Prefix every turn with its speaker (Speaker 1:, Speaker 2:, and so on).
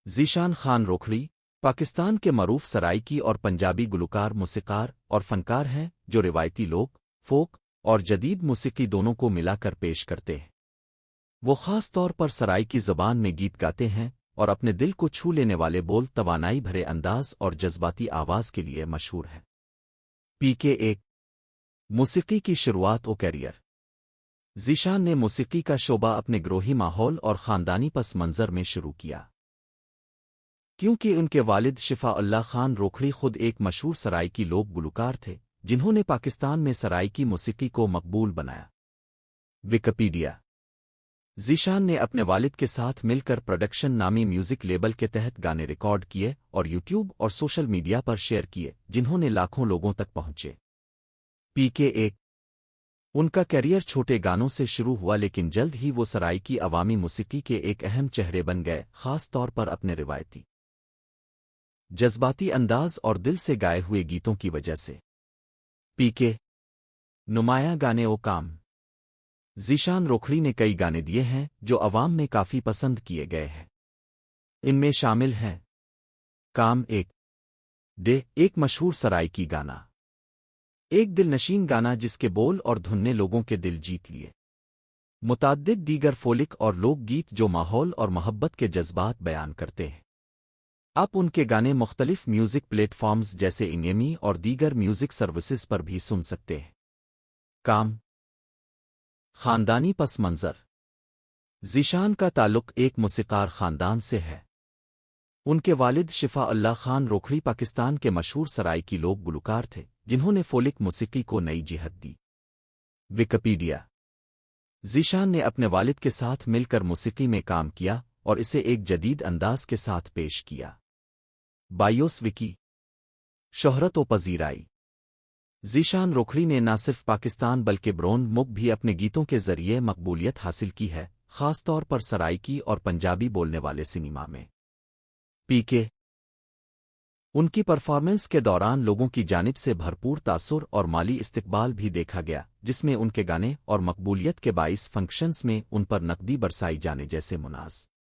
Speaker 1: ذیشان خان روکھڑی پاکستان کے معروف سرائکی اور پنجابی گلوکار موسیقار اور فنکار ہیں جو روایتی لوک فوک اور جدید موسیقی دونوں کو ملا کر پیش کرتے ہیں۔ وہ خاص طور پر سرائکی زبان میں گیت گاتے ہیں اور اپنے دل کو چھو لینے والے بول توانائی بھرے انداز اور جذباتی آواز کے لیے مشہور ہیں۔ ایک موسیقی کی شروعات و کیریئر۔ ذیشان نے موسیقی کا شعبہ اپنے گروہی ماحول اور خاندانی پس منظر میں شروع کیا، کیونکہ ان کے والد شفا اللہ خان روکھڑی خود ایک مشہور سرائکی لوک گلوکار تھے جنہوں نے پاکستان میں سرائکی موسیقی کو مقبول بنایا۔ ویکیپیڈیا۔ ذیشان نے اپنے والد کے ساتھ مل کر پروڈکشن نامی میوزک لیبل کے تحت گانے ریکارڈ کیے اور یوٹیوب اور سوشل میڈیا پر شیئر کیے جنہوں نے لاکھوں لوگوں تک پہنچے۔ ایک ان کا کیریئر چھوٹے گانوں سے شروع ہوا لیکن جلد ہی وہ سرائکی عوامی موسیقی کے ایک اہم چہرے بن گئے، خاص طور پر اپنے روایتی جذباتی انداز اور دل سے گائے ہوئے گیتوں کی وجہ سے۔ نمایاں گانے و کام۔ ذیشان روکھڑی نے کئی گانے دیے ہیں جو عوام میں کافی پسند کیے گئے ہیں۔ ان میں شامل ہیں کام ایک مشہور سرائکی گانا، ایک دل نشین گانا جس کے بول اور دھن نے لوگوں کے دل جیت لیے۔ متعدد دیگر فولک اور لوک گیت جو ماحول اور محبت کے جذبات بیان کرتے ہیں۔ آپ ان کے گانے مختلف میوزک پلیٹ فارمز جیسے انیمی اور دیگر میوزک سروسز پر بھی سن سکتے ہیں۔ کام خاندانی پس منظر۔ ذیشان کا تعلق ایک موسیقار خاندان سے ہے۔ ان کے والد شفا اللہ خان روکھڑی پاکستان کے مشہور سرائکی لوک گلوکار تھے جنہوں نے فولک موسیقی کو نئی جہت دی۔ ویکیپیڈیا۔ ذیشان نے اپنے والد کے ساتھ مل کر موسیقی میں کام کیا اور اسے ایک جدید انداز کے ساتھ پیش کیا۔ بائیوس وکی۔ شہرت و پذیرائی۔ ذیشان روکھڑی نے نہ صرف پاکستان بلکہ برون ملک بھی اپنے گیتوں کے ذریعے مقبولیت حاصل کی ہے، خاص طور پر سرائکی اور پنجابی بولنے والے سنیما میں۔ ان کی پرفارمنس کے دوران لوگوں کی جانب سے بھرپور تاثر اور مالی استقبال بھی دیکھا گیا، جس میں ان کے گانے اور مقبولیت کے باعث فنکشنز میں ان پر نقدی برسائی جانے جیسے مناظر